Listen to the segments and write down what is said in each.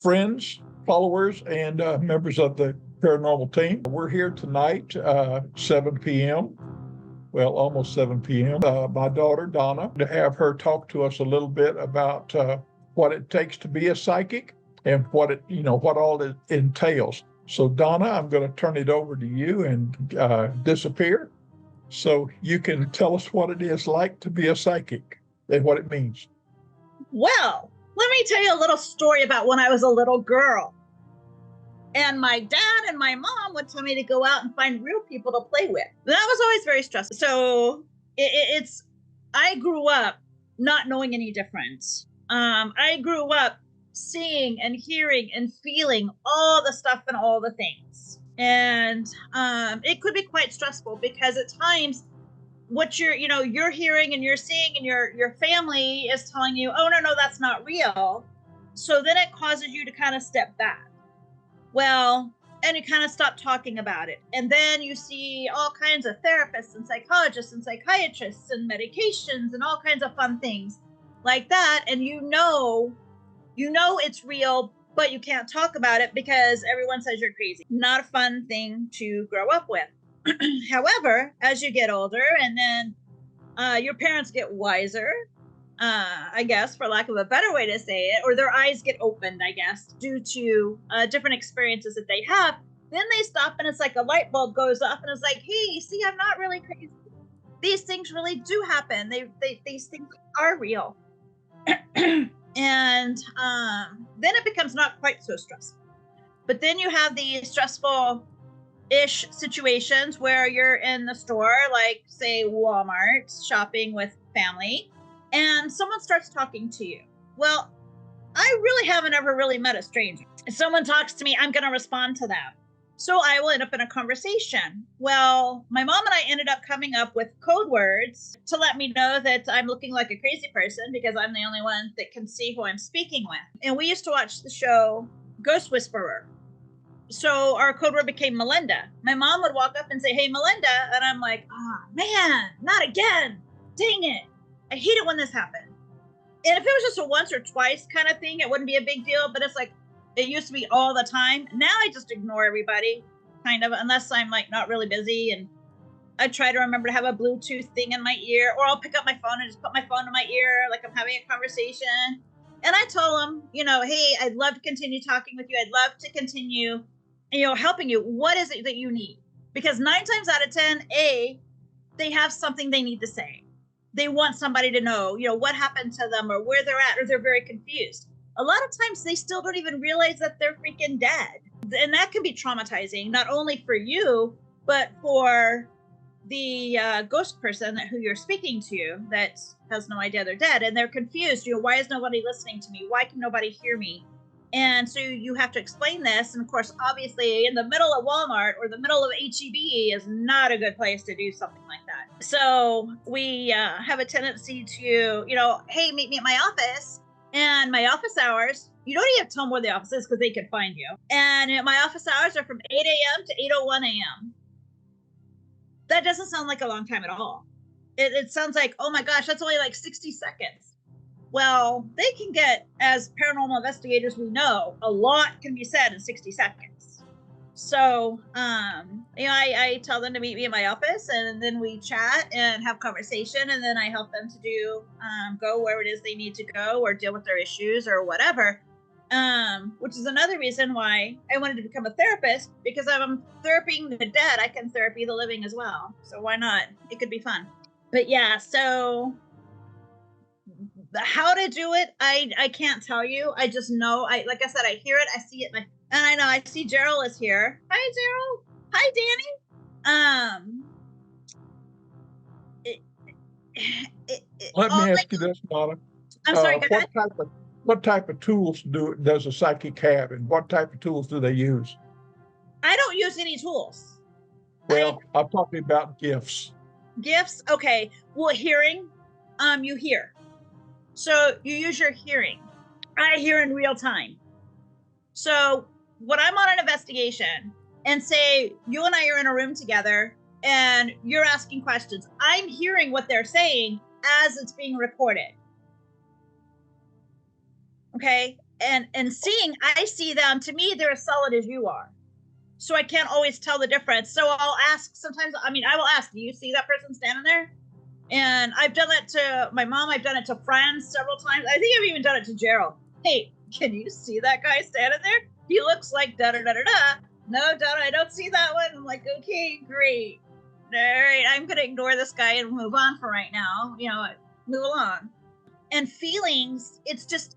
friends, followers, and members of the paranormal team. We're here tonight, 7 p.m. Well, almost 7 p.m. My daughter, Donna, to have her talk to us a little bit about what it takes to be a psychic and what all it entails. So, Donna, I'm going to turn it over to you and disappear so you can tell us what it is like to be a psychic and what it means. Well, let me tell you a little story about when I was a little girl. And my dad and my mom would tell me to go out and find real people to play with. That was always very stressful. So I grew up not knowing any difference. I grew up seeing and hearing and feeling all the stuff and all the things. And it could be quite stressful because at times what you're hearing and you're seeing and your family is telling you, oh, no, that's not real. So then it causes you to kind of step back. Well, and you kind of stop talking about it. And then you see all kinds of therapists and psychologists and psychiatrists and medications and all kinds of fun things like that. And you know it's real, but you can't talk about it because everyone says you're crazy. Not a fun thing to grow up with. However, as you get older and then your parents get wiser, I guess, for lack of a better way to say it, or their eyes get opened, I guess, due to different experiences that they have, then they stop and it's like a light bulb goes off and it's like, hey, see, I'm not really crazy. These things really do happen. These things are real. And then it becomes not quite so stressful. But then you have these stressful-ish situations where you're in the store, like, say, Walmart, shopping with family, and someone starts talking to you. Well, I really haven't ever really met a stranger. If someone talks to me, I'm going to respond to them. So I will end up in a conversation. Well, my mom and I ended up coming up with code words to let me know that I'm looking like a crazy person because I'm the only one that can see who I'm speaking with. And we used to watch the show Ghost Whisperer. So our code word became Melinda. My mom would walk up and say, hey, Melinda. And I'm like, oh, man, not again. Dang it. I hate it when this happens. And if it was just a once or twice kind of thing, it wouldn't be a big deal. But it's like, it used to be all the time. Now I just ignore everybody, kind of, unless I'm like not really busy. And I try to remember to have a Bluetooth thing in my ear, or I'll pick up my phone and just put my phone in my ear like I'm having a conversation. And I tell them, hey, I'd love to continue talking with you. I'd love to continue, helping you. What is it that you need? Because 9 times out of 10, they have something they need to say. They want somebody to know, what happened to them or where they're at, or they're very confused. A lot of times they still don't even realize that they're freaking dead. And that can be traumatizing, not only for you, but for the ghost person who you're speaking to that has no idea they're dead. And they're confused. Why is nobody listening to me? Why can nobody hear me? And so you have to explain this. And of course, obviously, in the middle of Walmart or the middle of HEB is not a good place to do something like that. So we have a tendency to, hey, meet me at my office. And my office hours, you don't even have to tell them where the office is because they can find you. And my office hours are from 8 a.m. to 8:01 a.m. That doesn't sound like a long time at all. It sounds like, oh my gosh, that's only like 60 seconds. Well, they can get, as paranormal investigators, we know, a lot can be said in 60 seconds. So, I tell them to meet me in my office, and then we chat and have conversation, and then I help them to go where it is they need to go or deal with their issues or whatever, which is another reason why I wanted to become a therapist, because if I'm therapying the dead, I can therapy the living as well. So why not? It could be fun. But yeah, so how to do it, I can't tell you. I just know, like I said, I hear it, I see it, and I know. I see Gerald is here. Hi, Gerald. Hi, Danny. Let me ask you this, Donna. I'm sorry, go ahead. What type of tools does a psychic have, and what type of tools do they use? I don't use any tools. Well, I'm talking about gifts. Gifts? Okay. Well, hearing, you hear. So you use your hearing. I hear in real time. So when I'm on an investigation and say you and I are in a room together and you're asking questions, I'm hearing what they're saying as it's being recorded. Okay. and seeing, I see them, to me, they're as solid as you are. So I can't always tell the difference. So I'll ask sometimes, I mean, I will ask, do you see that person standing there? And I've done that to my mom. I've done it to friends several times. I think I've even done it to Gerald. Hey, can you see that guy standing there? He looks like da da da da da. No, Donna, I don't see that one. I'm like, okay, great. All right, I'm going to ignore this guy and move on for right now. You know, move along. And feelings, it's just,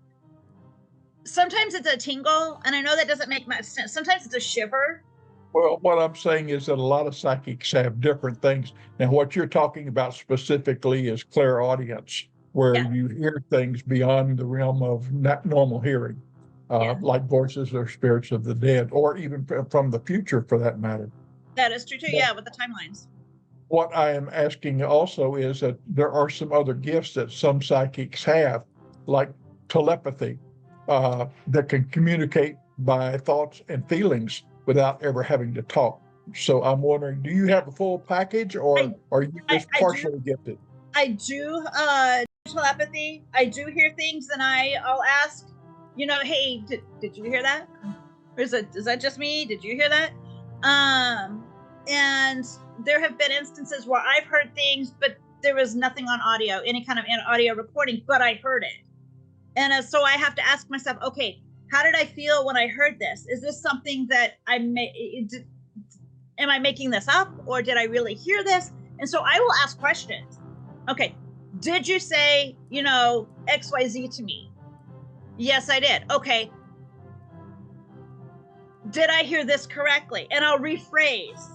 sometimes it's a tingle, and I know that doesn't make much sense. Sometimes it's a shiver. Well, what I'm saying is that a lot of psychics have different things. Now, what you're talking about specifically is clairaudience, where Yeah. you hear things beyond the realm of normal hearing, Yeah. like voices or spirits of the dead, or even from the future for that matter. That is true too. But Yeah, with the timelines. what I am asking also is that there are some other gifts that some psychics have, like telepathy, that can communicate by thoughts and feelings without ever having to talk. So I'm wondering, do you have a full package, or are you just I partially gifted? I do telepathy. I do hear things, and I'll ask, you know, hey, did you hear that? Or is that just me? Did you hear that? And there have been instances where I've heard things, but there was nothing on audio, any kind of audio recording, but I heard it. And so I have to ask myself, okay, how did I feel when I heard this? Is this something that am I making this up, or did I really hear this? And so I will ask questions. Okay, did you say, you know, XYZ to me? Yes, I did. Okay, did I hear this correctly? And I'll rephrase.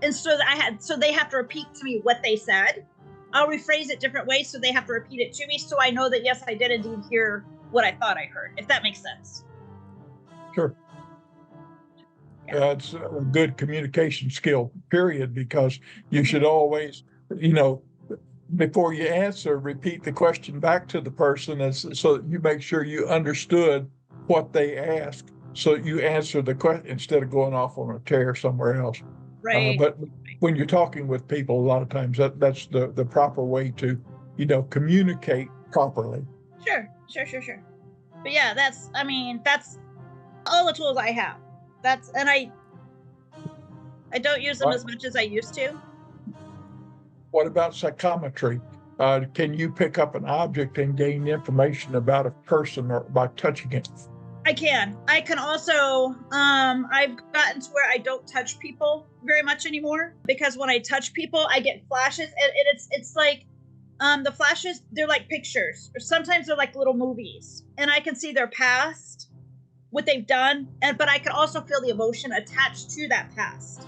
And so that so they have to repeat to me what they said. I'll rephrase it different ways, so they have to repeat it to me, so I know that yes, I did indeed hear what I thought I heard, if that makes sense. Sure. It's a good communication skill, period, because you should always, you know, before you answer, repeat the question back to the person, so that you make sure you understood what they asked, so you answer the question instead of going off on a tear somewhere else. Right. But when you're talking with people, a lot of times that's the proper way to, you know, communicate properly. Sure. But yeah, that's all the tools I have. And I don't use them as much as I used to. What about psychometry? Can you pick up an object and gain information about a person or by touching it? I can. I can also, I've gotten to where I don't touch people very much anymore, because when I touch people, I get flashes, and it's like, the flashes, they're like pictures, or sometimes they're like little movies, and I can see their past, what they've done, but I can also feel the emotion attached to that past.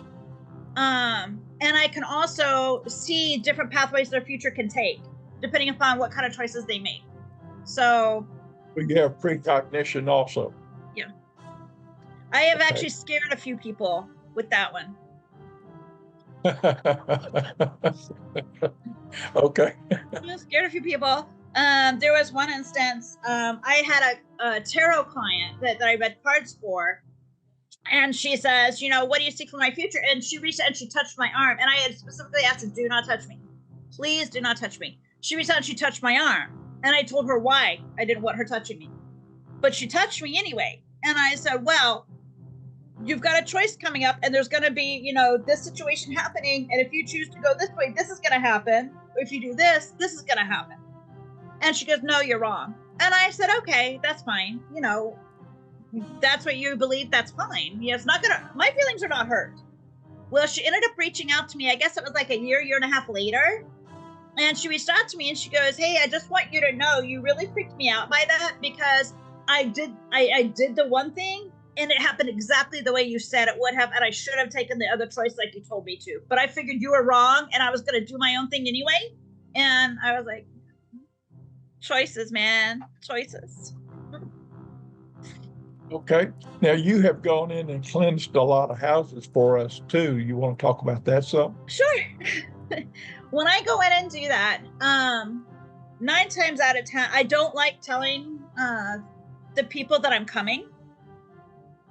And I can also see different pathways their future can take, depending upon what kind of choices they make. So you have precognition also. Yeah. I have actually scared a few people with that one. Okay. I scared a few people. There was one instance, I had a tarot client that I read cards for, and she says, you know, what do you see for my future? And she reached out and she touched my arm, and I had specifically asked her, do not touch me. Please do not touch me. She reached out and she touched my arm, and I told her why I didn't want her touching me. But she touched me anyway. And I said, well, you've got a choice coming up, and there's going to be, you know, this situation happening. And if you choose to go this way, this is going to happen. Or if you do this, this is going to happen. And she goes, no, you're wrong. And I said, okay, that's fine. You know, that's what you believe. That's fine. Yeah, it's not going to, my feelings are not hurt. Well, she ended up reaching out to me. I guess it was like a year and a half later. And she reached out to me and she goes, hey, I just want you to know you really freaked me out by that, because I did the one thing and it happened exactly the way you said it would have, and I should have taken the other choice like you told me to. But I figured you were wrong and I was going to do my own thing anyway. And I was like, choices, man, choices. Okay. Now you have gone in and cleansed a lot of houses for us too. You want to talk about that some? Sure. When I go in and do that, 9 times out of 10, I don't like telling the people that I'm coming.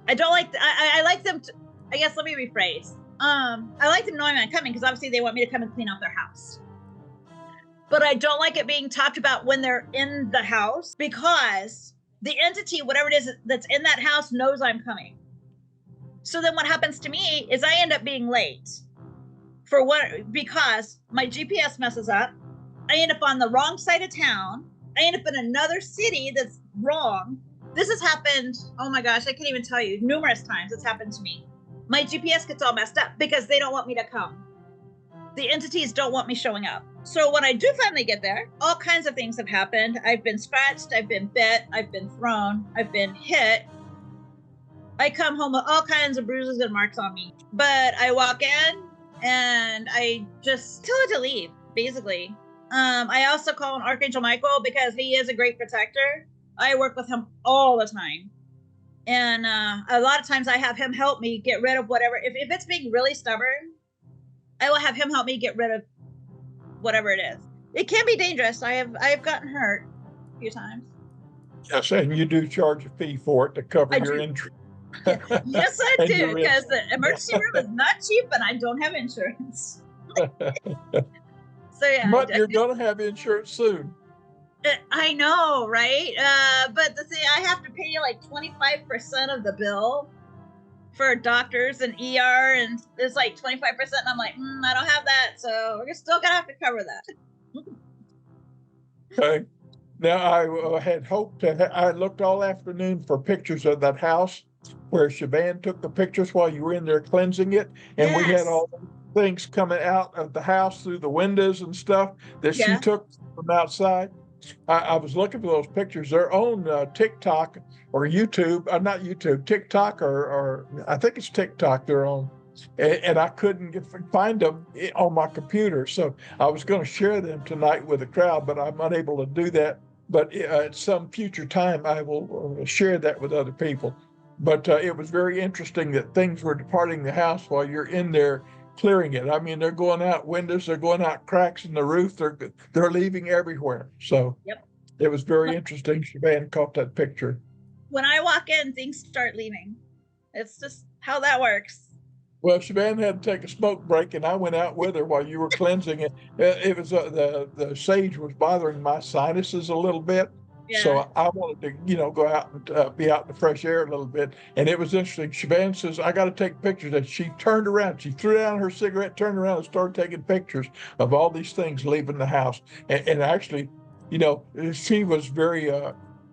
I don't like, I like them to, I guess, let me rephrase. I like them knowing I'm coming because obviously they want me to come and clean out their house. But I don't like it being talked about when they're in the house, because the entity, whatever it is that's in that house, knows I'm coming. So then what happens to me is I end up being late for what, because my GPS messes up. I end up on the wrong side of town. I end up in another city that's wrong. This has happened, oh my gosh, I can't even tell you, numerous times it's happened to me. My GPS gets all messed up because they don't want me to come. The entities don't want me showing up. So when I do finally get there, all kinds of things have happened. I've been scratched, I've been bit, I've been thrown, I've been hit. I come home with all kinds of bruises and marks on me. But I walk in and I just tell it to leave, basically. I also call on Archangel Michael because he is a great protector. I work with him all the time. And a lot of times I have him help me get rid of whatever. If it's being really stubborn, I will have him help me get rid of whatever it is. It can be dangerous. I have gotten hurt a few times. Yes, and you do charge a fee for it to cover your entry. Yes, I do, because the emergency room is not cheap and I don't have insurance. So yeah. But you're going to have insurance soon. I know, right? But I have to pay like 25% of the bill for doctors and ER, and it's like 25%. And I'm like, I don't have that, so we're still gonna have to cover that. Okay. Now, I had hoped I looked all afternoon for pictures of that house where Siobhan took the pictures while you were in there cleansing it, and we had all things coming out of the house through the windows and stuff that she took from outside. I was looking for those pictures. They're on TikTok or YouTube. Not YouTube, TikTok or I think it's TikTok they're on. And I couldn't find them on my computer. So I was going to share them tonight with the crowd, but I'm unable to do that. But at some future time, I will share that with other people. But it was very interesting that things were departing the house while you're in there clearing it. I mean, they're going out windows, they're going out cracks in the roof, they're leaving everywhere. So it was very interesting. Siobhan caught that picture. When I walk in, things start leaving. It's just how that works. Well, Siobhan had to take a smoke break, and I went out with her while you were cleansing it. It was the sage was bothering my sinuses a little bit. So I wanted to, go out and be out in the fresh air a little bit. And it was interesting. Siobhan says, I got to take pictures. And she turned around. She threw down her cigarette, turned around and started taking pictures of all these things leaving the house. And actually, she was very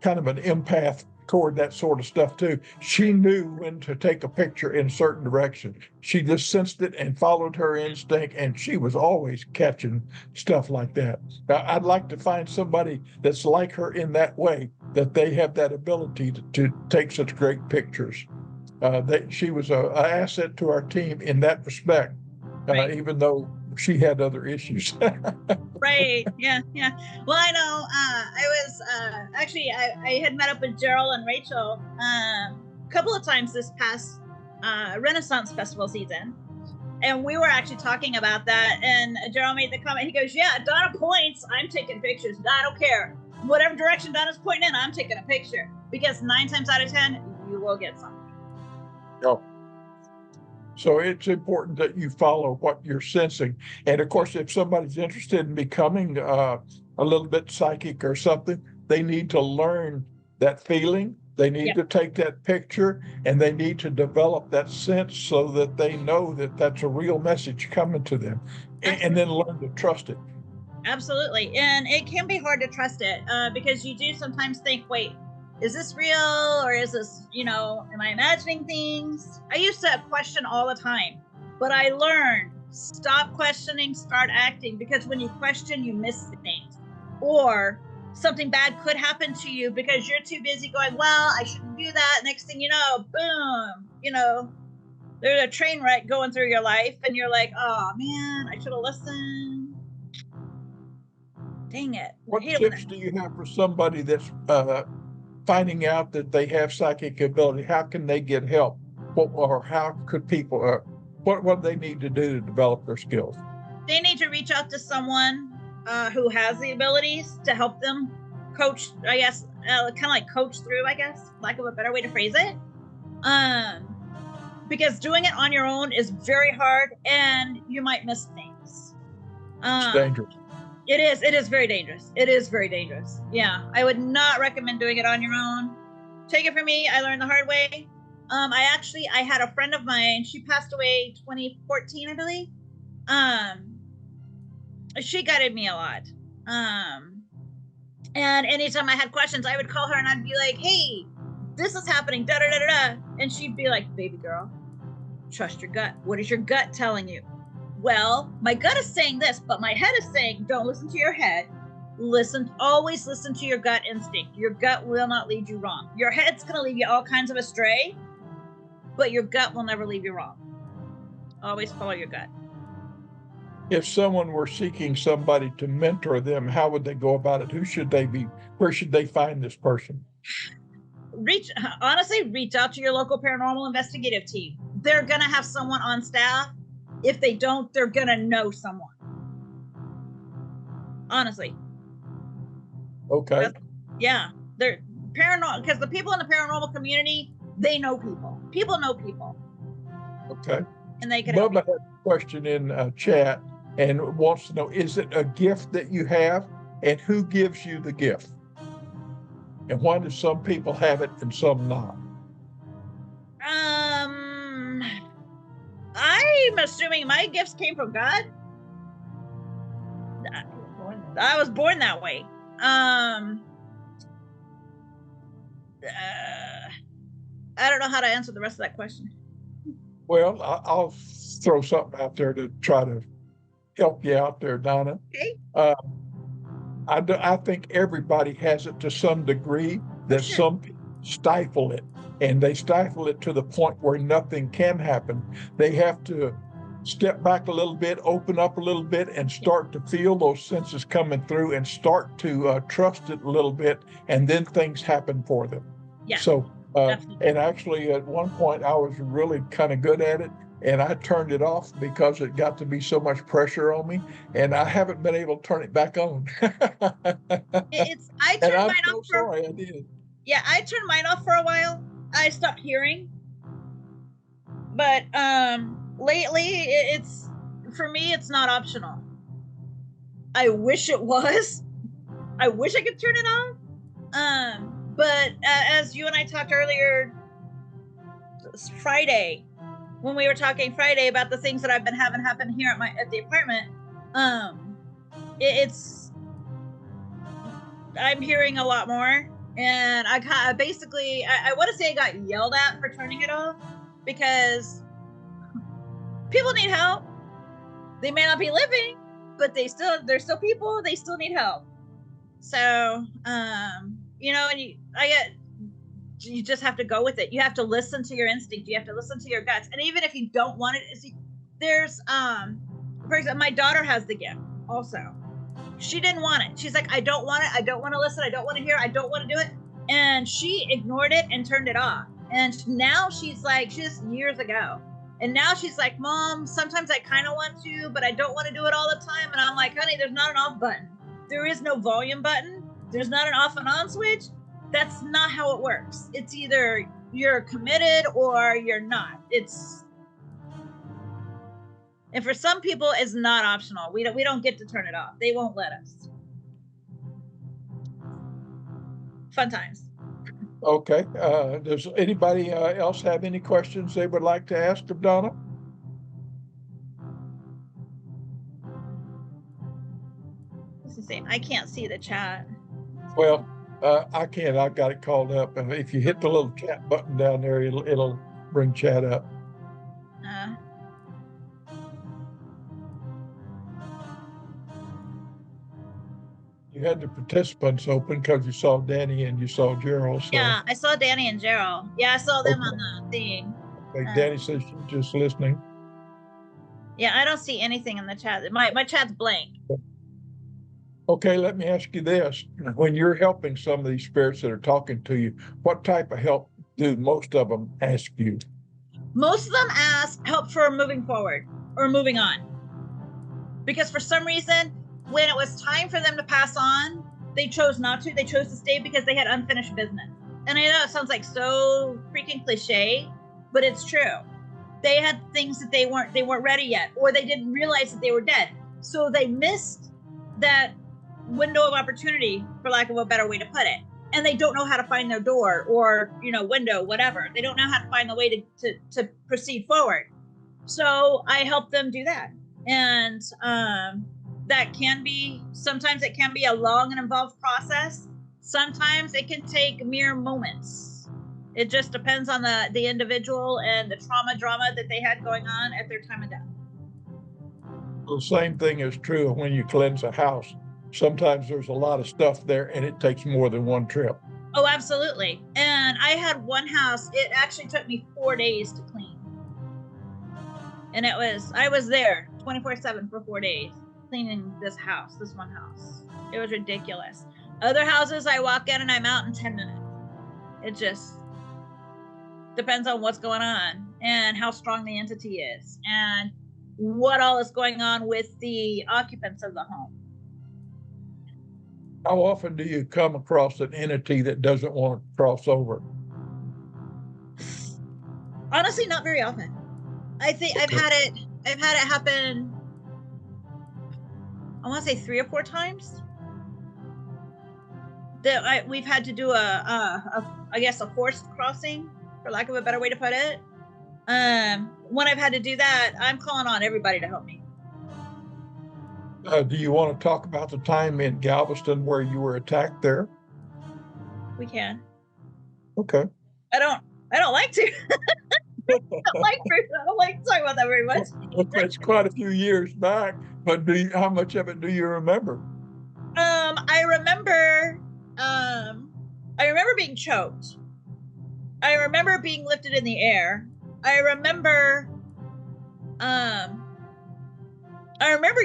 kind of an empath toward that sort of stuff too. She knew when to take a picture in a certain direction. She just sensed it and followed her instinct, and she was always catching stuff like that. Now, I'd like to find somebody that's like her in that way, that they have that ability to take such great pictures. She was an asset to our team in that respect, even though she had other issues. Right. Yeah. Well, I know. I was actually I had met up with Gerald and Rachel a couple of times this past Renaissance Festival season, and we were actually talking about that. And Gerald made the comment. He goes, "Yeah, Donna points. I'm taking pictures. I don't care whatever direction Donna's pointing in. I'm taking a picture because 9 times out of 10 you will get something." Oh. So it's important that you follow what you're sensing. And of course, if somebody's interested in becoming a little bit psychic or something, they need to learn that feeling. They need to take that picture, and they need to develop that sense so that they know that that's a real message coming to them, and then learn to trust it. Absolutely. And it can be hard to trust it because you do sometimes think, wait, is this real, or is this, am I imagining things? I used to question all the time, but I learned, stop questioning, start acting, because when you question, you miss things, or something bad could happen to you because you're too busy going, well, I shouldn't do that. Next thing you know, boom, there's a train wreck going through your life, and you're like, oh man, I should have listened. Dang it. What tips do you have for somebody that's finding out that they have psychic ability? How can they get help? Or how could people, what do they need to do to develop their skills? They need to reach out to someone who has the abilities to help them coach, I guess, kind of like coach through, I guess, lack of a better way to phrase it. Because doing it on your own is very hard, and you might miss things. It's dangerous. It is very dangerous. It is very dangerous. Yeah, I would not recommend doing it on your own. Take it from me, I learned the hard way. I had a friend of mine, she passed away 2014, I believe. She guided me a lot. And anytime I had questions, I would call her and I'd be like, hey, this is happening, da da da da da. And she'd be like, baby girl, trust your gut. What is your gut telling you? Well, my gut is saying this, but my head is saying, don't listen to your head. Always listen to your gut instinct. Your gut will not lead you wrong. Your head's going to lead you all kinds of astray, but your gut will never lead you wrong. Always follow your gut. If someone were seeking somebody to mentor them, how would they go about it? Who should they be? Where should they find this person? Reach out to your local paranormal investigative team. They're going to have someone on staff. If they don't, they're going to know someone. Honestly. Okay. Yeah. They're paranormal, because the people in the paranormal community, they know people. People know people. Okay. And they can Bubba help had a question in chat and wants to know, is it a gift that you have, and who gives you the gift? And why do some people have it and some not? I'm assuming my gifts came from God. I was born that way. I don't know how to answer the rest of that question. Well, I'll throw something out there to try to help you out there, Donna. Okay. I think everybody has it to some degree, that sure. Some people stifle it, and they stifle it to the point where nothing can happen. They have to step back a little bit, open up a little bit, and start to feel those senses coming through and start to trust it a little bit, and then things happen for them. Yeah. So, and actually at one point I was really kind of good at it, and I turned it off because it got to be so much pressure on me, and I haven't been able to turn it back on. I turned mine off. Sorry, I did. Yeah, I turned mine off for a while. I stopped hearing, but lately it's, for me, it's not optional. I wish it was. I wish I could turn it off. But as you and I talked earlier Friday, when we were talking Friday about the things that I've been having happen here at the apartment, I'm hearing a lot more, and I want to say I got yelled at for turning it off, because people need help. They may not be living, but they're still people. They still need help. So, and you just have to go with it. You have to listen to your instinct. You have to listen to your guts. And even if you don't want it, there's, for example, my daughter has the gift also. She didn't want it. She's like, I don't want it. I don't want to listen. I don't want to hear. I don't want to do it. And she ignored it and turned it off. And now she's like, just years ago. And now she's like, Mom, sometimes I kind of want to, but I don't want to do it all the time. And I'm like, honey, there's not an off button. There is no volume button. There's not an off and on switch. That's not how it works. It's either you're committed or you're not. And for some people, it's not optional. We don't get to turn it off. They won't let us. Fun times. Okay. Does anybody else have any questions they would like to ask of Donna? It's the same. I can't see the chat. Well, I can. I've got it called up, and if you hit the little chat button down there, it'll bring chat up. You had the participants open because you saw Danny and you saw Gerald. So. Yeah, I saw Danny and Gerald. Yeah, I saw them on the thing. Okay, Danny says she's just listening. Yeah, I don't see anything in the chat. My chat's blank. Okay, let me ask you this. When you're helping some of these spirits that are talking to you, what type of help do most of them ask you? Most of them ask help for moving forward or moving on. Because for some reason, when it was time for them to pass on, they chose not to. They chose to stay because they had unfinished business. And I know it sounds like so freaking cliche, but it's true. They had things that they weren't ready yet, or they didn't realize that they were dead. So they missed that window of opportunity, for lack of a better way to put it, and they don't know how to find their door or window, whatever. They don't know how to find the way to proceed forward. So I help them do that, and that can be, sometimes it can be a long and involved process. Sometimes it can take mere moments. It just depends on the individual and the drama that they had going on at their time of death. The same thing is true when you cleanse a house. Sometimes there's a lot of stuff there and it takes more than one trip. Oh, absolutely. And I had one house, it actually took me 4 days to clean. And I was there 24/7 for 4 days cleaning this one house. It was ridiculous. Other houses, I walk in and I'm out in 10 minutes. It just depends on what's going on and how strong the entity is and what all is going on with the occupants of the home. How often do you come across an entity that doesn't want to cross over? Honestly, not very often. I think I've had it happen, I want to say 3 or 4 times that we've had to do I guess a forced crossing, for lack of a better way to put it. When I've had to do that, I'm calling on everybody to help me. Do you want to talk about the time in Galveston where you were attacked there? We can. Okay. I don't like to. I don't like to talk about that very much. It's quite a few years back, but how much of it do you remember? I remember being choked. I remember being lifted in the air. I remember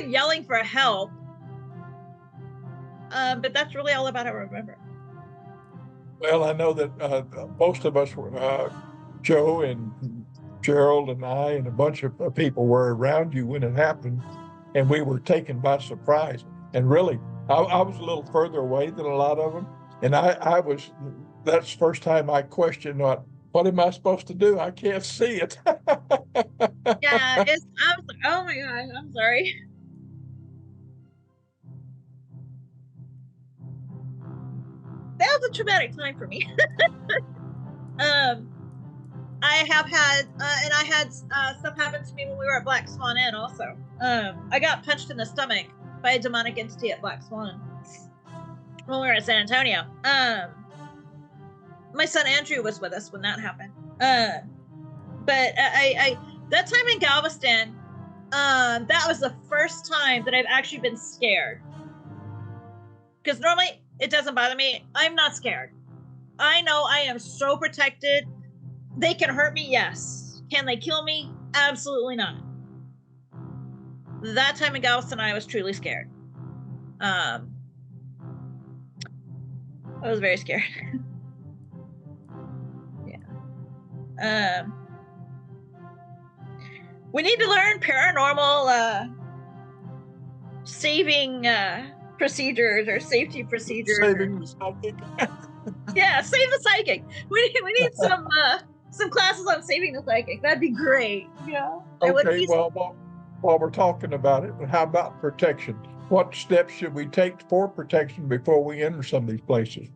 yelling for help. But that's really all about how I remember. Well, I know that most of us were, Joe and Gerald and I and a bunch of people were around you when it happened, and we were taken by surprise. And really, I was a little further away than a lot of them, and that's the first time I questioned what am I supposed to do? I can't see it. Yeah, I was like, oh my gosh, I'm sorry. That was a traumatic time for me. I have had, and I had stuff happen to me when we were at Black Swan Inn also. I got punched in the stomach by a demonic entity at Black Swan when we were in San Antonio. My son Andrew was with us when that happened. But I that time in Galveston, that was the first time that I've actually been scared. Because normally it doesn't bother me. I'm not scared. I know I am so protected. They can hurt me, yes. Can they kill me? Absolutely not. That time in Galveston, I was truly scared. I was very scared. Yeah. We need to learn paranormal saving procedures or safety procedures. Saving the psychic. Yeah, save the psychic. We need some classes on saving the psychic. That'd be great. Yeah. Okay, well, while we're talking about it, how about protection? What steps should we take for protection before we enter some of these places?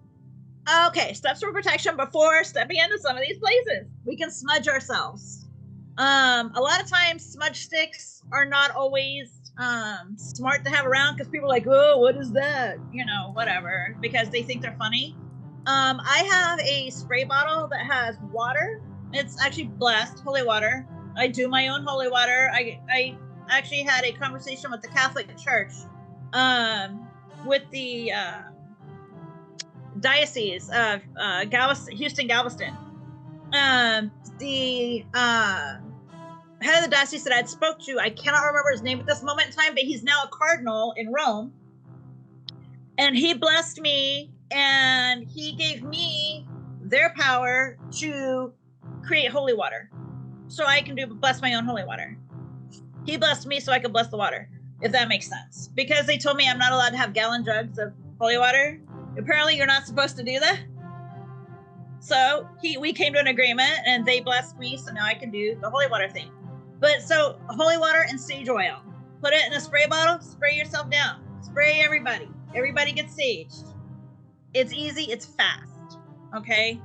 Okay, steps for protection before stepping into some of these places. We can smudge ourselves. A lot of times smudge sticks are not always smart to have around because people are like, oh, what is that? Whatever, because they think they're funny. I have a spray bottle that has water. It's actually blessed, holy water. I do my own holy water. I actually had a conversation with the Catholic Church, with the Diocese of Houston, Galveston. The head of the diocese that I had spoke to, I cannot remember his name at this moment in time, but he's now a cardinal in Rome. And he blessed me, and he gave me their power to create holy water. So I can bless my own holy water. He blessed me so I could bless the water, if that makes sense. Because they told me I'm not allowed to have gallon jugs of holy water. Apparently you're not supposed to do that. So we came to an agreement, and they blessed me, so now I can do the holy water thing. But so holy water and sage oil. Put it in a spray bottle, spray yourself down. Spray everybody. Everybody gets saged. It's easy, it's fast. Okay.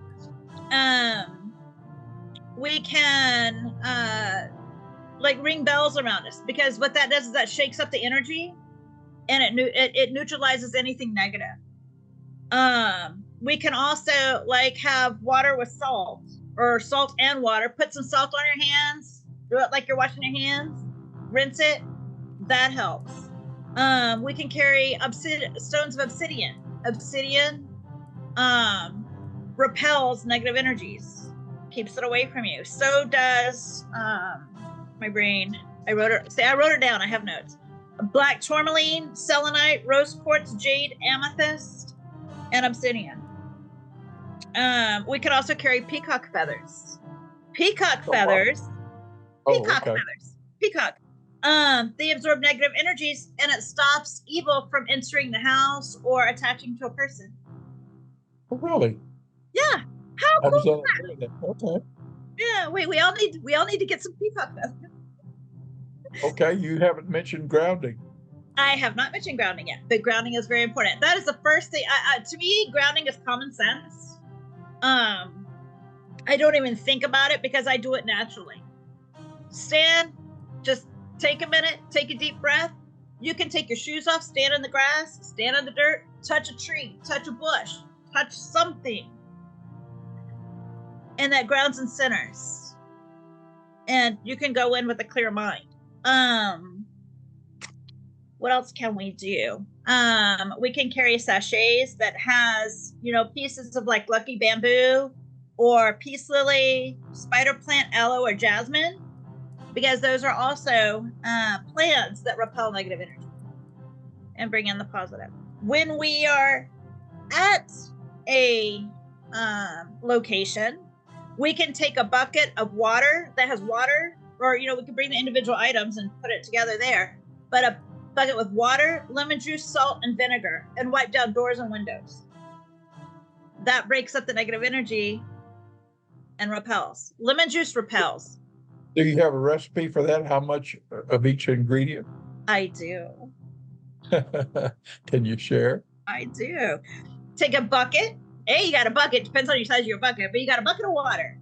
We can like ring bells around us, because what that does is that shakes up the energy, and it neutralizes anything negative. We can also like have water with salt, or salt and water. Put some salt on your hands. Do it like you're washing your hands. Rinse it. That helps. We can carry stones of obsidian. Obsidian repels negative energies, keeps it away from you. So does my brain. I wrote it down. I have notes. Black tourmaline, selenite, rose quartz, jade, amethyst, and obsidian. We could also carry peacock feathers. Peacock feathers. They absorb negative energies, and it stops evil from entering the house or attaching to a person. Oh, really? Yeah. How cool is that? Okay. Yeah. Wait. We all need to get some peacock feathers. Okay. You haven't mentioned grounding. I have not mentioned grounding yet, but grounding is very important. That is the first thing. To me, grounding is common sense. I don't even think about it because I do it naturally. Stand, just take a minute, take a deep breath. You can take your shoes off, stand in the grass, stand on the dirt, touch a tree, touch a bush, touch something. And that grounds and centers. And you can go in with a clear mind. What else can we do? We can carry sachets that has, pieces of like lucky bamboo or peace lily, spider plant, aloe, or jasmine, because those are also plants that repel negative energy and bring in the positive. When we are at a location, we can take a bucket of water that has water, or we can bring the individual items and put it together there, but a bucket with water, lemon juice, salt, and vinegar, and wipe down doors and windows. That breaks up the negative energy and repels. Lemon juice repels. Do you have a recipe for that? How much of each ingredient? I do. Can you share? I do. Take a bucket. Hey, you got a bucket. Depends on your size of your bucket, but you got a bucket of water.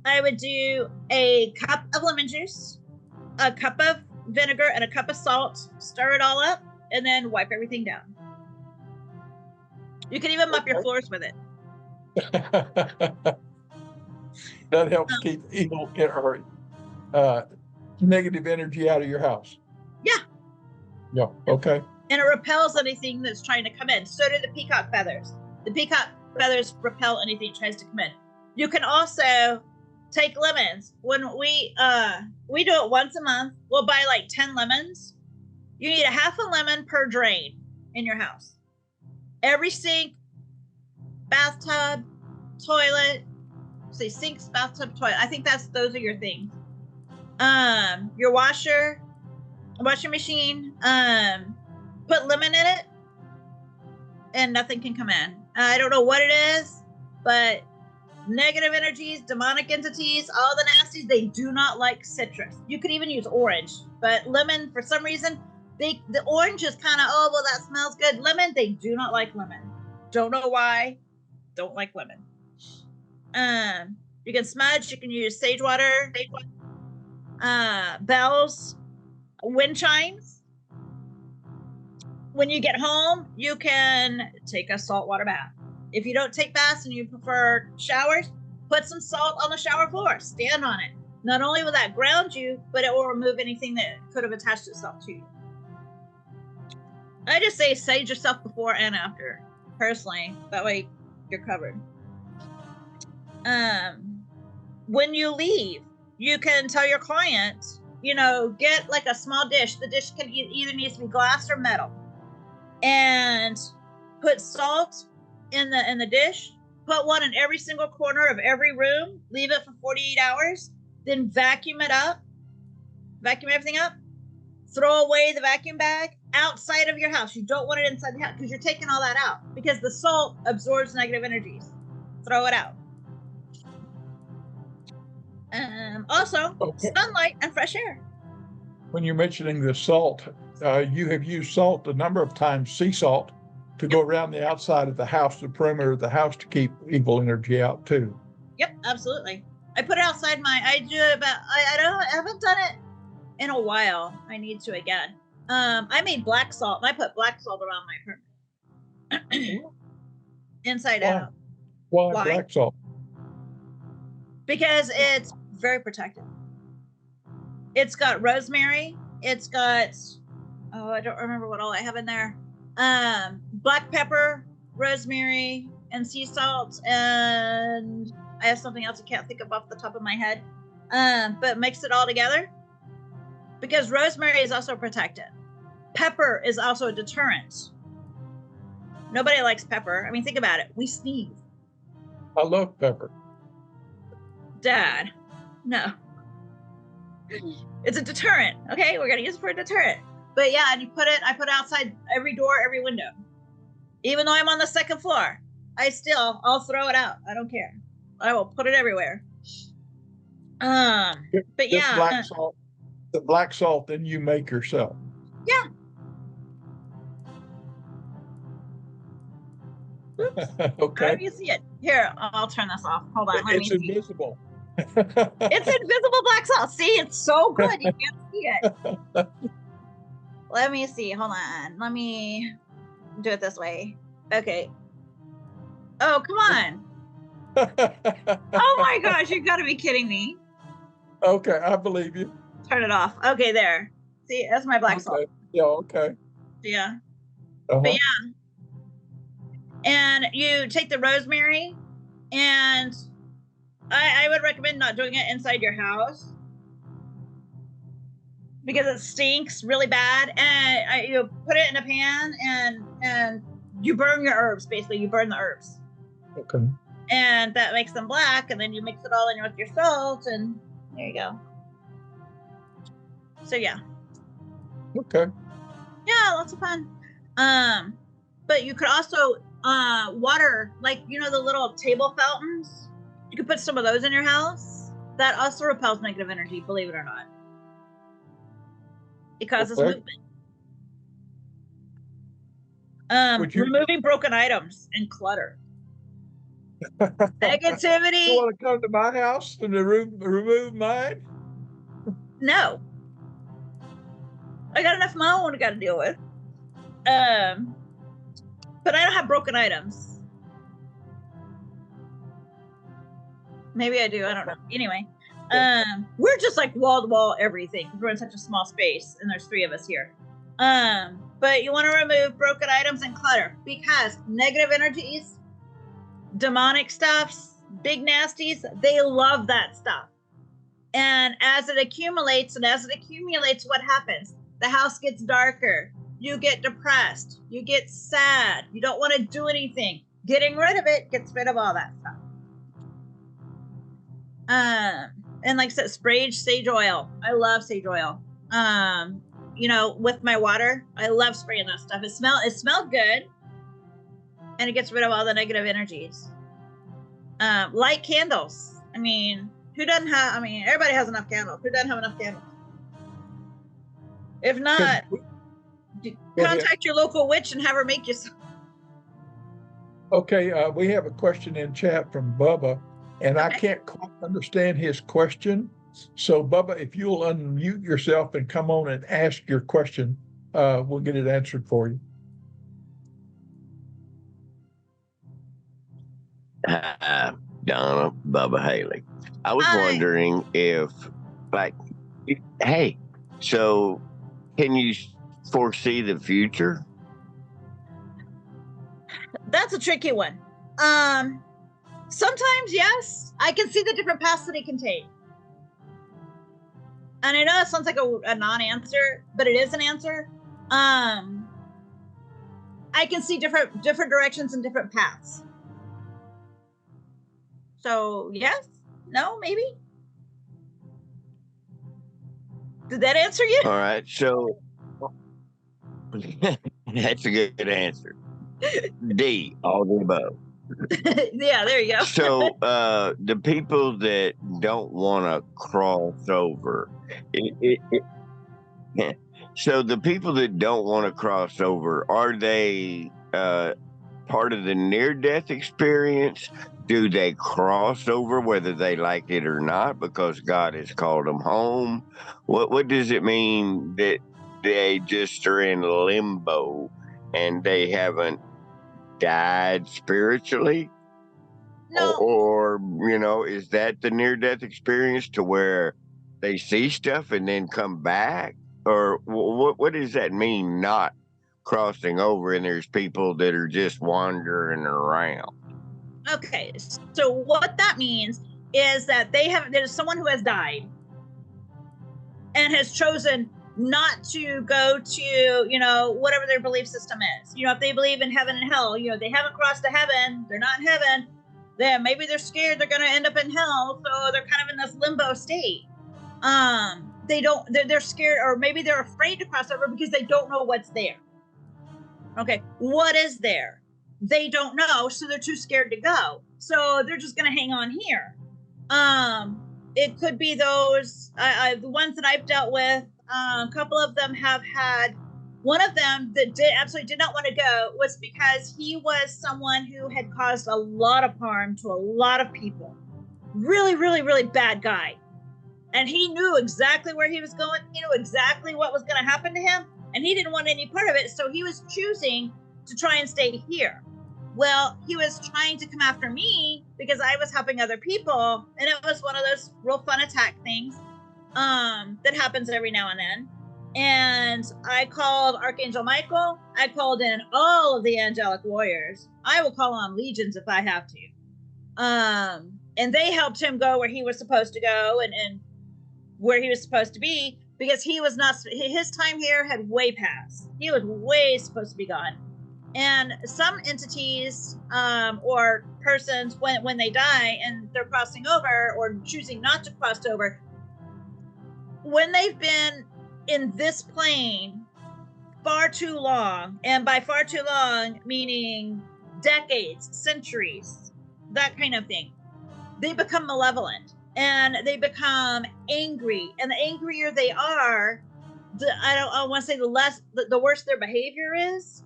I would do a cup of lemon juice, a cup of vinegar, and a cup of salt. Stir it all up, and then wipe everything down. You can even mop your floors with it. That helps keep evil or negative energy out of your house. Yeah. Yeah. Okay. And it repels anything that's trying to come in. So do the peacock feathers. The peacock feathers repel anything that tries to come in. You can also take lemons. When we do it once a month, we'll buy like 10 lemons. You need a half a lemon per drain in your house. Every sink, bathtub, toilet. Say sinks, bathtub, toilet. I think those are your things. Your washing machine. Put lemon in it, and nothing can come in. I don't know what it is, but negative energies, demonic entities, all the nasties, they do not like citrus. You could even use orange, but lemon, for some reason, the orange is kind of, that smells good. Lemon, they do not like lemon. Don't know why. Don't like lemon. You can smudge. You can use sage water, bells, wind chimes. When you get home, you can take a saltwater bath. If you don't take baths and you prefer showers, put some salt on the shower floor. Stand on it. Not only will that ground you, but it will remove anything that could have attached itself to you. I just say sage yourself before and after, personally. That way you're covered. When you leave, you can tell your client, get like a small dish. The dish can either needs to be glass or metal. And put salt in the dish. Put one in every single corner of every room. Leave it for 48 hours. Then vacuum it up. Vacuum everything up. Throw away the vacuum bag outside of your house. You don't want it inside the house because you're taking all that out. Because the salt absorbs negative energies. Throw it out. Also, sunlight and fresh air. When you're mentioning the salt, you have used salt a number of times, sea salt, to go around the outside of the house, the perimeter of the house, to keep evil energy out too. Yep, absolutely. I put it outside I do it about, I haven't done it in a while. I need to again. I made black salt, and I put black salt around my perimeter. Inside out. Why black salt? Because it's very protective. It's got rosemary. It's got, I don't remember what all I have in there. Black pepper, rosemary, and sea salt, and I have something else I can't think of off the top of my head. But mix it all together, because rosemary is also protective. Pepper is also a deterrent. Nobody likes pepper. I mean, think about it. We sneeze. I love pepper. Dad, no. It's a deterrent. Okay, we're gonna use it for a deterrent. But yeah, and I put it outside every door, every window. Even though I'm on the second floor, I'll throw it out. I don't care. I will put it everywhere. But yeah. Black salt, the black salt, then you make yourself. Yeah. Okay. How do you see it? Here, I'll turn this off. Hold on. It's invisible. It's invisible black salt. See, it's so good. You can't see it. Let me see. Hold on. Let me do it this way. Okay. Oh, come on. Oh my gosh, you gotta be kidding me. Okay, I believe you. Turn it off. Okay, there. See, that's my black salt. Yeah, okay. Yeah. Uh-huh. But yeah. And you take the rosemary, and I would recommend not doing it inside your house, because it stinks really bad. And you put it in a pan, and you burn your herbs. Basically, you burn the herbs. Okay. And that makes them black, and then you mix it all in with your salt, and there you go. So yeah. Okay. Yeah, lots of fun. But you could also water, like, the little table fountains. You could put some of those in your house. That also repels negative energy, believe it or not. It causes movement. Removing broken items and clutter. Negativity. You want to come to my house and remove mine? No. I got enough of my own I got to deal with. But I don't have broken items. Maybe I do. I don't know. Anyway, we're just like wall to wall everything. We're in such a small space, and there's 3 of us here. But you want to remove broken items and clutter, because negative energies, demonic stuffs, big nasties, they love that stuff. And as it accumulates, what happens? The house gets darker. You get depressed. You get sad. You don't want to do anything. Getting rid of it gets rid of all that stuff. And like I said, sprayed sage oil. I love sage oil. With my water, I love spraying that stuff. It smells good, and it gets rid of all the negative energies. Light candles. I mean, everybody has enough candles. Who doesn't have enough candles? If not, contact your local witch and have her make you some. Okay, we have a question in chat from Bubba, and I can't quite understand his question. So, Bubba, if you'll unmute yourself and come on and ask your question, we'll get it answered for you. Donna, Bubba Haley. I was wondering if, so can you foresee the future? That's a tricky one. Sometimes, yes, I can see the different paths that it can take. And I know it sounds like a non-answer, but it is an answer. I can see different directions and different paths. So yes, no, maybe. Did that answer you? All right, so that's a good answer. D, all the above. Yeah, there you go. So the people that don't want to cross over, so the people that don't want to cross over, are they part of the near-death experience? Do they cross over whether they like it or not because God has called them home? What does it mean that they just are in limbo and they haven't died spiritually? No, Or is that the near-death experience to where they see stuff and then come back? Or what does that mean, not crossing over and there's people that are just wandering around? okay. So what that means is that there's someone who has died and has chosen not to go to, whatever their belief system is. If they believe in heaven and hell, they haven't crossed to heaven, they're not in heaven, then maybe they're scared they're going to end up in hell. So they're kind of in this limbo state. They're scared, or maybe they're afraid to cross over because they don't know what's there. Okay. What is there? They don't know. So they're too scared to go. So they're just going to hang on here. It could be those, the ones that I've dealt with. A couple of them have had, one of them that absolutely did not want to go was because he was someone who had caused a lot of harm to a lot of people. Really, really, really bad guy. And he knew exactly where he was going. He knew exactly what was going to happen to him. And he didn't want any part of it. So he was choosing to try and stay here. Well, he was trying to come after me because I was helping other people. And it was one of those real fun attack things that happens every now and then. And I called Archangel Michael. I called in all of the angelic warriors. I will call on legions if I have to. And they helped him go where he was supposed to go and where he was supposed to be, because he was not, his time here had way passed. He was way supposed to be gone. And some entities or persons, when they die and they're crossing over or choosing not to cross over, when they've been in this plane far too long, and by far too long meaning decades, centuries, that kind of thing, they become malevolent and they become angry. And the angrier they are, I want to say the worse their behavior is.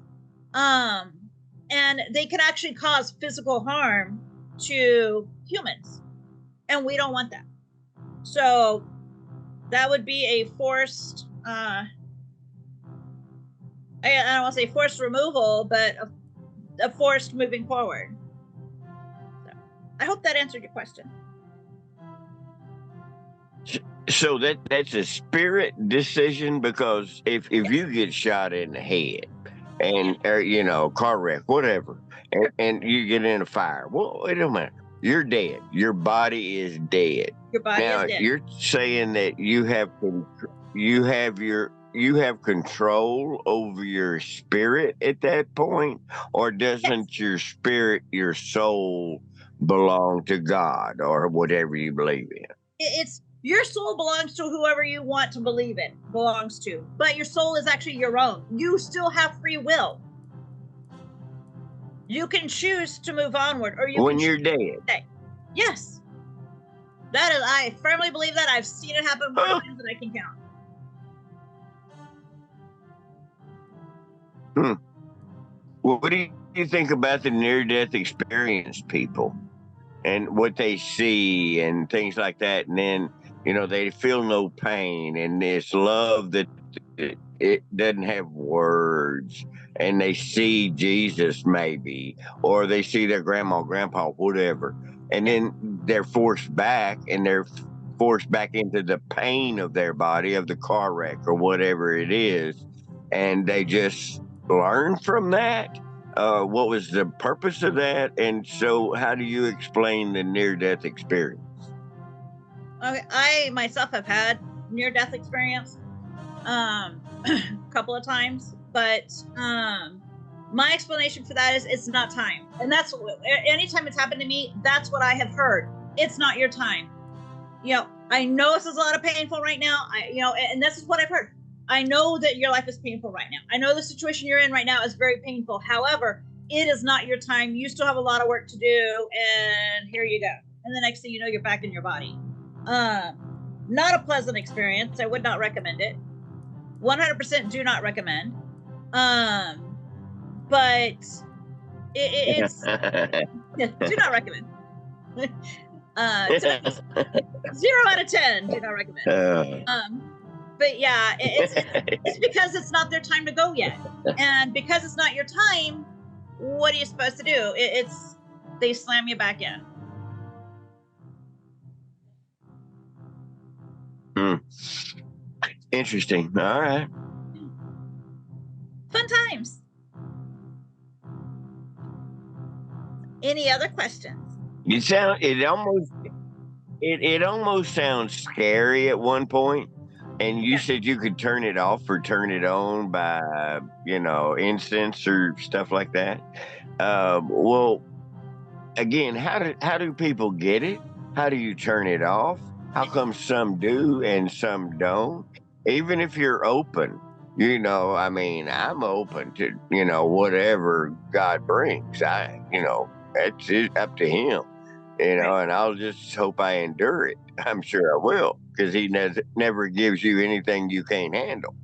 And they can actually cause physical harm to humans, and we don't want that. So that would be a forced, I don't want to say forced removal, but a forced moving forward. So I hope that answered your question. So that's a spirit decision, because if you get shot in the head and car wreck, whatever, and you get in a fire, well, it don't matter. You're dead. Your body is dead. Your body Now, is dead. you're saying that you have control over your spirit at that point, or doesn't your spirit, your soul, belong to God or whatever you believe in? It's your soul belongs to whoever you want to believe it belongs to, but your soul is actually your own. You still have free will. You can choose to move onward, or when you're dead. Yes, that is. I firmly believe that. I've seen it happen more times than I can count. Well, what do you think about the near-death experience people and what they see and things like that? And then, they feel no pain, and this love that it doesn't have words, and they see Jesus maybe, or they see their grandma, grandpa, whatever. And then they're forced back, and they're forced back into the pain of their body, of the car wreck or whatever it is. And they just learn from that. What was the purpose of that? And so how do you explain the near-death experience? Okay, I myself have had near-death experience a couple of times, but my explanation for that is it's not time. And that's, anytime it's happened to me, that's what I have heard. It's not your time. I know this is a lot of painful right now. And this is what I've heard. I know that your life is painful right now. I know the situation you're in right now is very painful. However, it is not your time. You still have a lot of work to do, and here you go. And the next thing you know, you're back in your body. Not a pleasant experience. I would not recommend it. 100% do not recommend. but it's do not recommend. 0 out of 10, do not recommend. But yeah, it's because it's not their time to go yet, and because it's not your time, what are you supposed to do? It's they slam you back in. Interesting. All right. Fun times. Any other questions? It almost sounds scary at one point. And you said you could turn it off or turn it on by, incense or stuff like that. Well, again, how do people get it? How do you turn it off? How come some do and some don't? Even if you're open, I'm open to, whatever God brings. It's up to him, Right. and I'll just hope I endure it. I'm sure I will, because he never gives you anything you can't handle.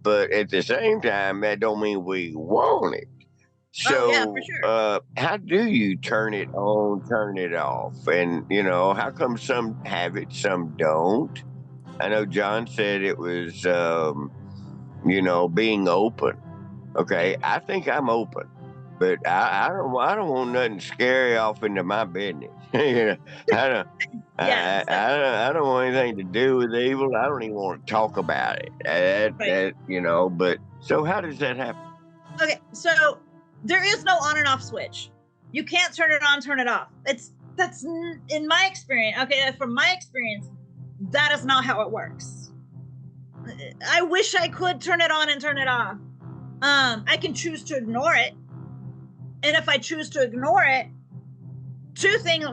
But at the same time, that don't mean we want it. Oh yeah, for So, sure. how do you turn it on, turn it off? And, how come some have it, some don't? I know John said it was, being open. Okay. I think I'm open, but I don't want nothing scary off into my business. I don't. Yes. I don't want anything to do with evil. I don't even want to talk about it. Right. But so how does that happen? Okay, so there is no on and off switch. You can't turn it on, turn it off. That's in my experience. Okay, from my experience, that is not how it works. I wish I could turn it on and turn it off. I can choose to ignore it, and if I choose to ignore it,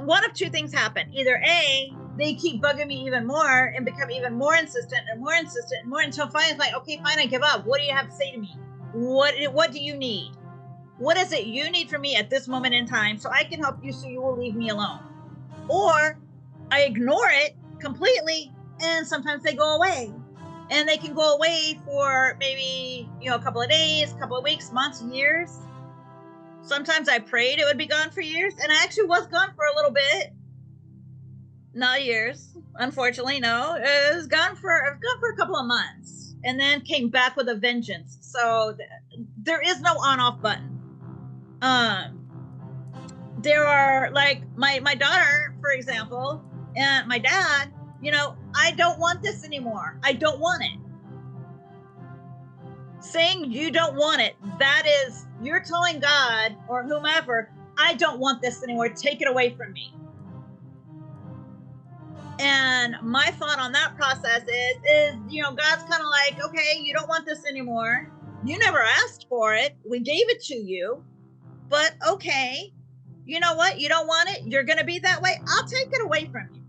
one of two things happen. Either A, they keep bugging me even more and become even more insistent and more insistent and more until finally it's like, okay, fine, I give up. What do you have to say to me? What do you need? What is it you need from me at this moment in time so I can help you so you will leave me alone? Or I ignore it completely and sometimes they go away. And they can go away for maybe, a couple of days, a couple of weeks, months, years. Sometimes I prayed it would be gone for years, and I actually was gone for a little bit. Not years, unfortunately, no. It was gone for a couple of months and then came back with a vengeance. So there is no on-off button. There are like my daughter, for example, and my dad, I don't want this anymore. I don't want it. Saying you don't want it, that is, you're telling God or whomever, I don't want this anymore. Take it away from me. And my thought on that process is God's kind of like, okay, you don't want this anymore. You never asked for it. We gave it to you. But okay, you know what? You don't want it. You're going to be that way. I'll take it away from you.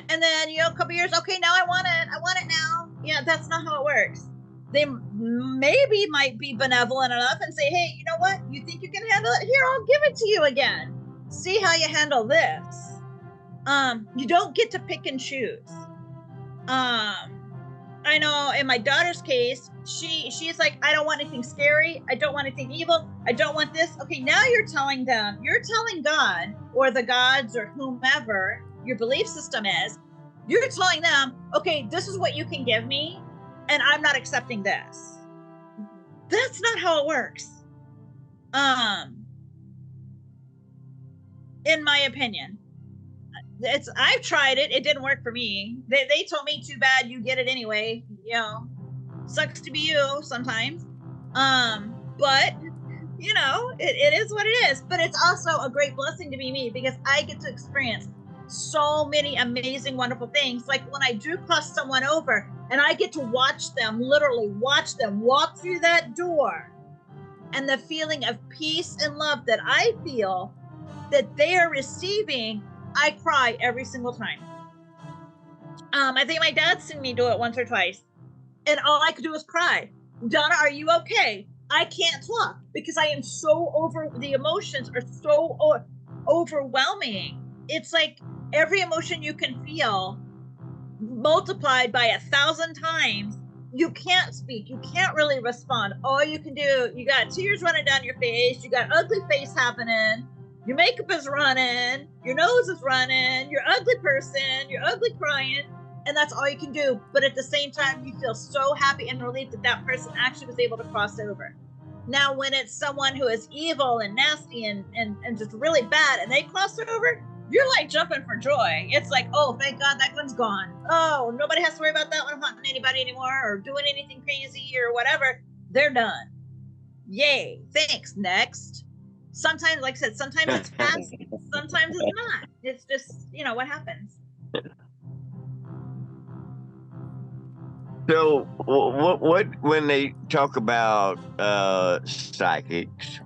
And then, a couple years, okay, now I want it. I want it now. Yeah, that's not how it works. They maybe might be benevolent enough and say, hey, you know what? You think you can handle it? Here, I'll give it to you again. See how you handle this. You don't get to pick and choose. I know in my daughter's case, she's like, I don't want anything scary. I don't want anything evil. I don't want this. Okay, now you're telling God or the gods or whomever your belief system is, you're telling them, okay, this is what you can give me, and I'm not accepting this. That's not how it works. In my opinion. I've tried it. It didn't work for me. They told me, too bad, you get it anyway. Sucks to be you sometimes. But it is what it is. But it's also a great blessing to be me because I get to experience so many amazing, wonderful things. Like when I do cross someone over and I get to literally watch them walk through that door, and the feeling of peace and love that I feel that they are receiving, I cry every single time. I think my dad's seen me do it once or twice, and all I could do was cry. Donna, are you okay? I can't talk because I am the emotions are so overwhelming. It's like every emotion you can feel multiplied by 1,000 times you can't speak. You can't really respond. All you can do, you got tears running down your face. You got ugly face happening. Your makeup is running. Your nose is running. You're ugly person. You're ugly crying. And that's all you can do. But at the same time, you feel so happy and relieved that that person actually was able to cross over. Now, when it's someone who is evil and nasty and just really bad and they cross over, you're like jumping for joy. It's like, oh, thank God that one's gone. Oh, nobody has to worry about that one haunting anybody anymore or doing anything crazy or whatever. They're done. Yay. Thanks. Next. Sometimes, like I said, sometimes it's fast, sometimes it's not. It's just, what happens. So, what when they talk about psychics,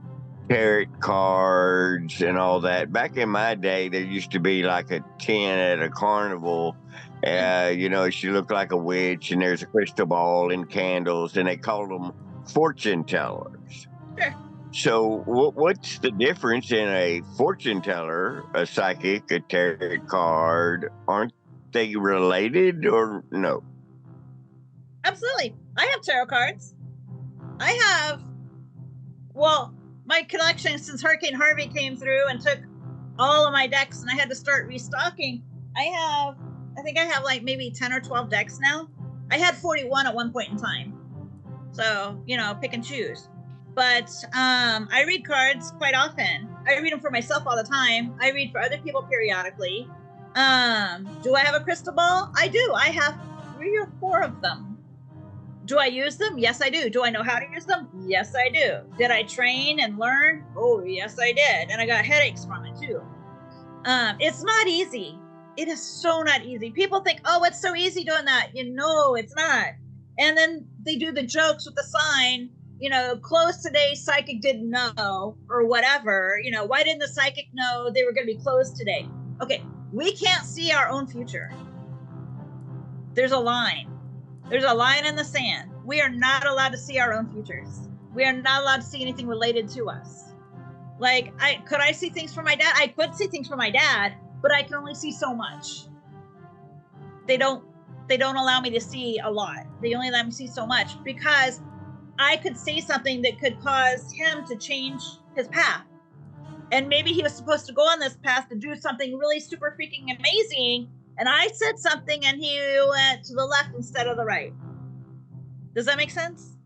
tarot cards, and all that? Back in my day, there used to be like a tent at a carnival. She looked like a witch, and there's a crystal ball and candles, and they called them fortune tellers. Sure. So, what's the difference in a fortune teller, a psychic, a tarot card? Aren't they related or no? Absolutely. I have tarot cards. My collection since Hurricane Harvey came through and took all of my decks and I had to start restocking. I think I have like maybe 10 or 12 decks now. I had 41 at one point in time. So, pick and choose. But I read cards quite often. I read them for myself all the time. I read for other people periodically. Do I have a crystal ball? I do. I have 3 or 4 of them. Do I use them? Yes, I do. Do I know how to use them? Yes, I do. Did I train and learn? Oh, yes, I did. And I got headaches from it too. It's not easy. It is so not easy. People think, oh, it's so easy doing that. It's not. And then they do the jokes with the sign, closed today, psychic didn't know, or whatever. Why didn't the psychic know they were going to be closed today? Okay, we can't see our own future. There's a line. There's a line in the sand. We are not allowed to see our own futures. We are not allowed to see anything related to us. Like, could I see things from my dad? I could see things from my dad, but I can only see so much. They don't allow me to see a lot. They only let me see so much because I could say something that could cause him to change his path. And maybe he was supposed to go on this path to do something really super freaking amazing. And I said something and he went to the left instead of the right. Does that make sense?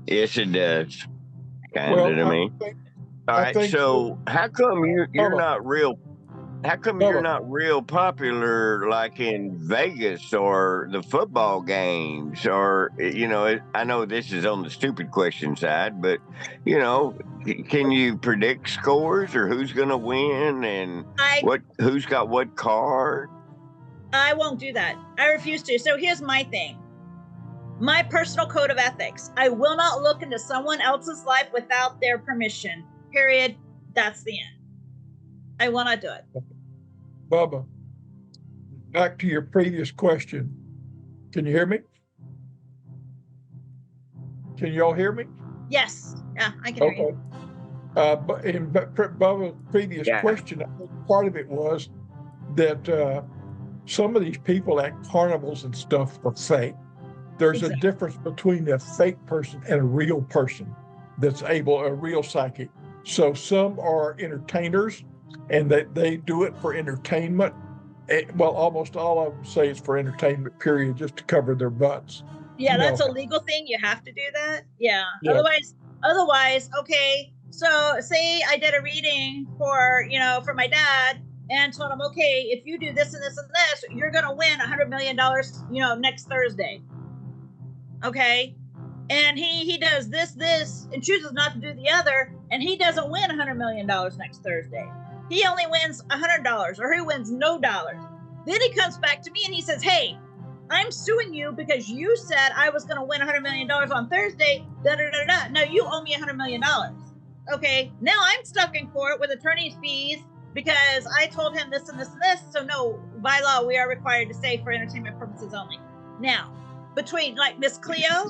Yes, it does. Kind of to me. All right. So how come you're not real? How come you're not real popular like in Vegas or the football games? Or, I know this is on the stupid question side, but, can you predict scores or who's going to win and who's got what card? I won't do that. I refuse to. So here's my thing. My personal code of ethics. I will not look into someone else's life without their permission. Period. That's the end. I will not do it. Bubba, back to your previous question. Can you hear me? Can you all hear me? Yes. Yeah, I can hear you. But in Bubba's previous question, I think part of it was that some of these people at carnivals and stuff are fake. There's a difference between a fake person and a real person that's a real psychic. So some are entertainers and they do it for entertainment. Well, almost all of them say it's for entertainment, period, just to cover their butts. Yeah, that's a legal thing. You have to do that. Yeah. Otherwise, okay. So say I did a reading for my dad and told him, okay, if you do this and this and this, you're going to win $100 million, next Thursday. Okay. And he does this, and chooses not to do the other, and he doesn't win $100 million next Thursday. He only wins $100, or he wins no dollars. Then he comes back to me and he says, hey, I'm suing you because you said I was going to win $100 million on Thursday. Now you owe me $100 million. Okay, now I'm stuck in court with attorney's fees because I told him this and this and this. So no, by law, we are required to say for entertainment purposes only. Now, between like Miss Cleo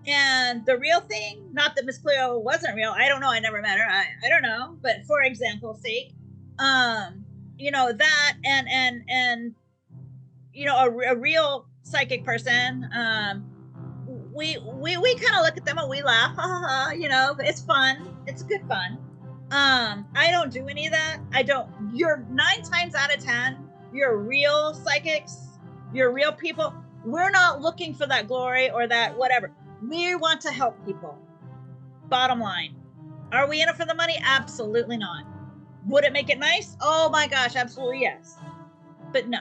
and the real thing, not that Miss Cleo wasn't real. I don't know. I never met her. I don't know. But for example's sake, that and a real psychic person, we kind of look at them and we laugh, ha ha ha, it's fun. It's good fun. I don't do any of that. I don't. You're 9 times out of 10, you're real psychics, you're real people. We're not looking for that glory or that whatever. We want to help people. Bottom line. Are we in it for the money? Absolutely not. Would it make it nice? Oh my gosh, absolutely yes. But no,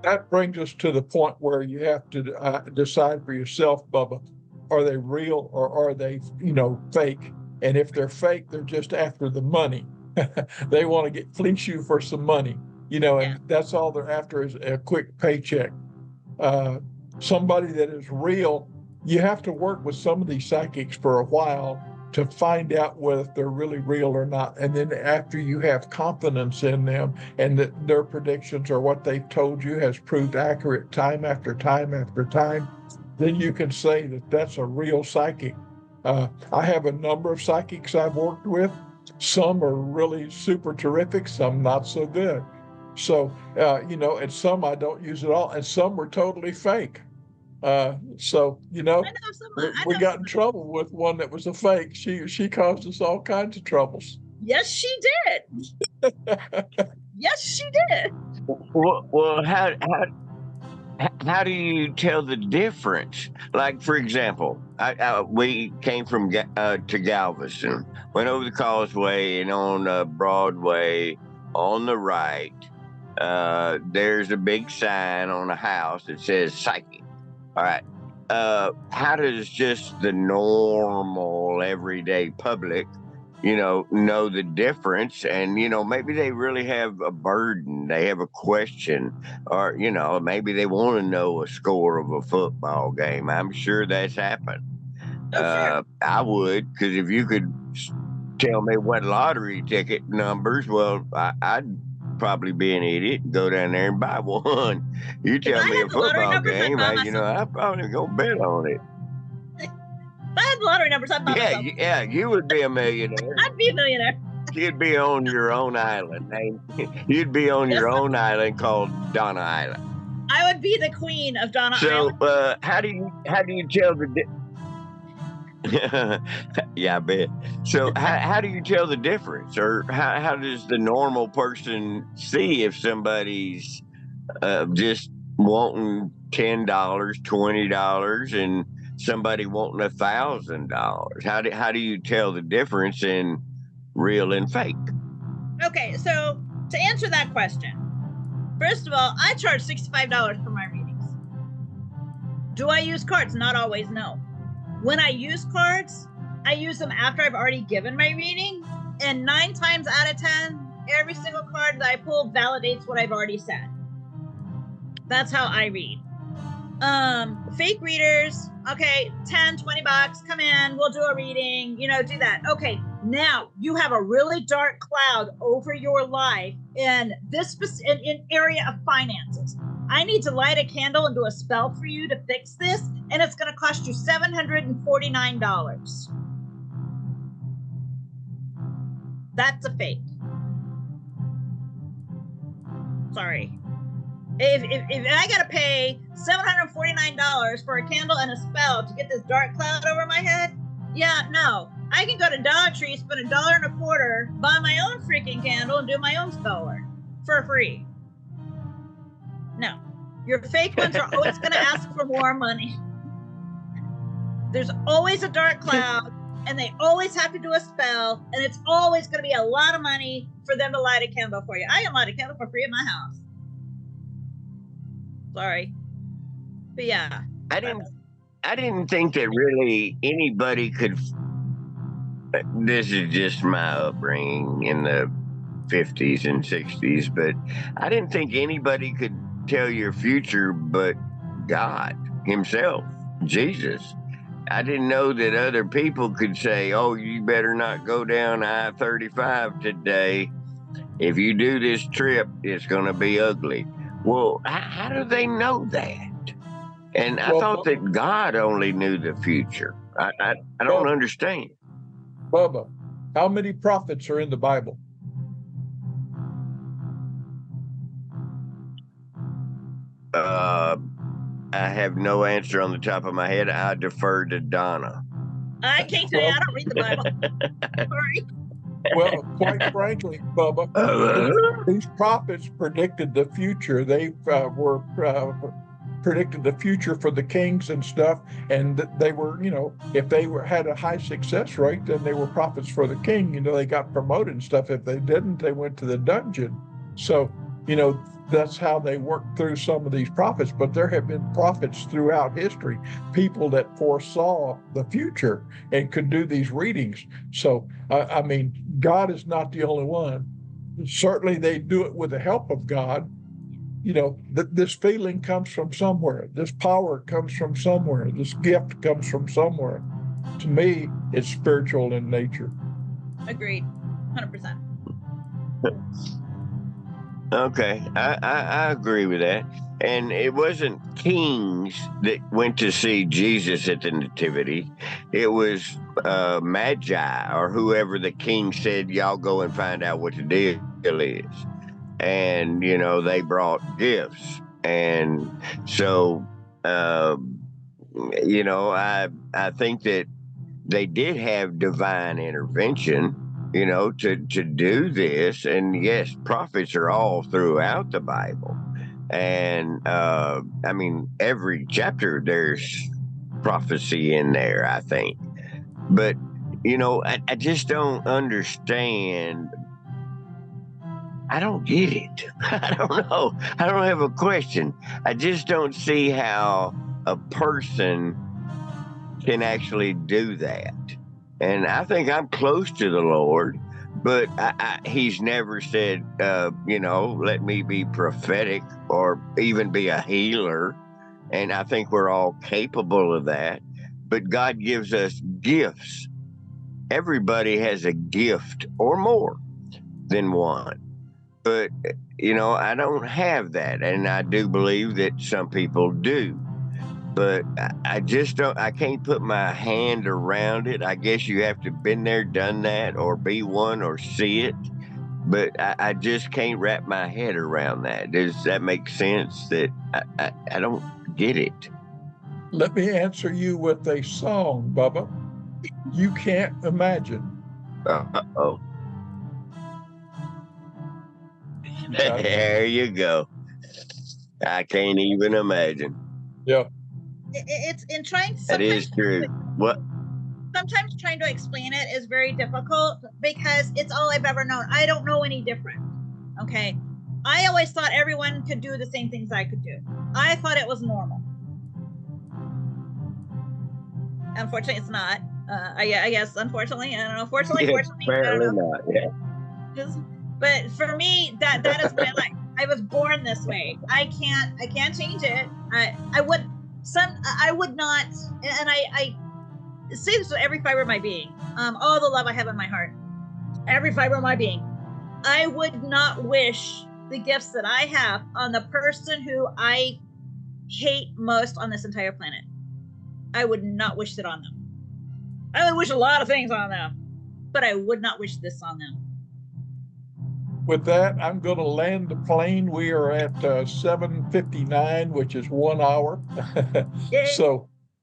that brings us to the point where you have to decide for yourself, Bubba, are they real or are they, fake? And if they're fake, they're just after the money. They want to fleece you for some money, and that's all they're after is a quick paycheck. Somebody that is real, you have to work with some of these psychics for a while to find out whether they're really real or not. And then after you have confidence in them and that their predictions or what they've told you has proved accurate time after time after time, then you can say that that's a real psychic. I have a number of psychics I've worked with. Some are really super terrific, some not so good. So, and some I don't use at all, and some were totally fake. We got in trouble with one that was a fake. She caused us all kinds of troubles. Yes, she did. Yes, she did. Well, how do you tell the difference? Like, for example, we came from to Galveston, went over the causeway, and on Broadway on the right, there's a big sign on a house that says psychic. All right. How does just the normal everyday public, know the difference? And, maybe they really have a burden. They have a question, or, maybe they want to know a score of a football game. I'm sure that's happened. Sure. I would, because if you could tell me what lottery ticket numbers, well, I'd probably be an idiot and go down there and buy one. You tell me a football game, I probably go bet on it. If I had the lottery numbers, I'd buy myself. Yeah, you would be a millionaire. I'd be a millionaire. You'd be on your own island. You'd be on your own island called Dona Island. I would be the queen of Dona Island. So, how do you tell the yeah, I bet. So how do you tell the difference, or how does the normal person see if somebody's just wanting $10, $20, and somebody wanting $1,000? How do you tell the difference in real and fake? Okay, so to answer that question, first of all, I charge $65 for my readings. Do I use cards? Not always, no. When I use cards, I use them after I've already given my reading, and 9 times out of 10, every single card that I pull validates what I've already said. That's how I read. Fake readers, okay, $10, $20, come in, we'll do a reading, do that. Okay, now you have a really dark cloud over your life in this in area of finances. I need to light a candle and do a spell for you to fix this, and it's going to cost you $749. That's a fake. Sorry. If I got to pay $749 for a candle and a spell to get this dark cloud over my head, yeah, no. I can go to Dollar Tree, spend $1.25, buy my own freaking candle, and do my own spell work for free. No, your fake ones are always going to ask for more money. There's always a dark cloud, and they always have to do a spell, and it's always going to be a lot of money for them to light a candle for you. I can light a candle for free at my house. Sorry, but yeah, I didn't think that really anybody could. This is just my upbringing in the 50s and 60s, but I didn't think anybody could tell your future but God himself, Jesus. I didn't know that other people could say, oh, you better not go down I-35 today. If you do this trip, it's going to be ugly. Well, how do they know that? And I thought that God only knew the future. I don't understand. Bubba, how many prophets are in the Bible? I have no answer on the top of my head. I defer to Donna. I can't tell you. I don't read the Bible. Sorry. Well, quite frankly, Bubba, these prophets predicted the future. They were predicted the future for the kings and stuff, and they were, if they had a high success rate, then they were prophets for the king. They got promoted and stuff. If they didn't, they went to the dungeon. So, that's how they worked through some of these prophets. But there have been prophets throughout history, people that foresaw the future and could do these readings. So, I mean, God is not the only one. Certainly they do it with the help of God. This feeling comes from somewhere. This power comes from somewhere. This gift comes from somewhere. To me, it's spiritual in nature. Agreed. 100%. Okay, I agree with that. And it wasn't kings that went to see Jesus at the Nativity. It was magi, or whoever the king said, y'all go and find out what the deal is. And, they brought gifts. And so, I think that they did have divine intervention, to do this. And yes, prophets are all throughout the Bible. And every chapter there's prophecy in there, I think. But, I just don't understand. I don't get it. I don't know. I don't have a question. I just don't see how a person can actually do that. And I think I'm close to the Lord, but he's never said, let me be prophetic or even be a healer. And I think we're all capable of that. But God gives us gifts. Everybody has a gift or more than one. But, I don't have that. And I do believe that some people do. But I just don't, I can't put my hand around it. I guess you have to have been there, done that, or be one, or see it. But I just can't wrap my head around that. Does that make sense? That I don't get it. Let me answer you with a song, Bubba. You can't imagine. Uh-oh. There you go. I can't even imagine. Yeah. It's in trying. That is true. What? Sometimes trying to explain it is very difficult because it's all I've ever known. I don't know any different. Okay. I always thought everyone could do the same things I could do. I thought it was normal. Unfortunately, it's not. I guess, unfortunately, I don't know. Fortunately, I don't know. Not, yeah. But for me, that is my life. I was born this way. I can't change it. I would not, and I say this with every fiber of my being. All the love I have in my heart, every fiber of my being. I would not wish the gifts that I have on the person who I hate most on this entire planet. I would not wish it on them. I would wish a lot of things on them, but I would not wish this on them. With that, I'm going to land the plane. We are at 7:59, which is 1 hour. So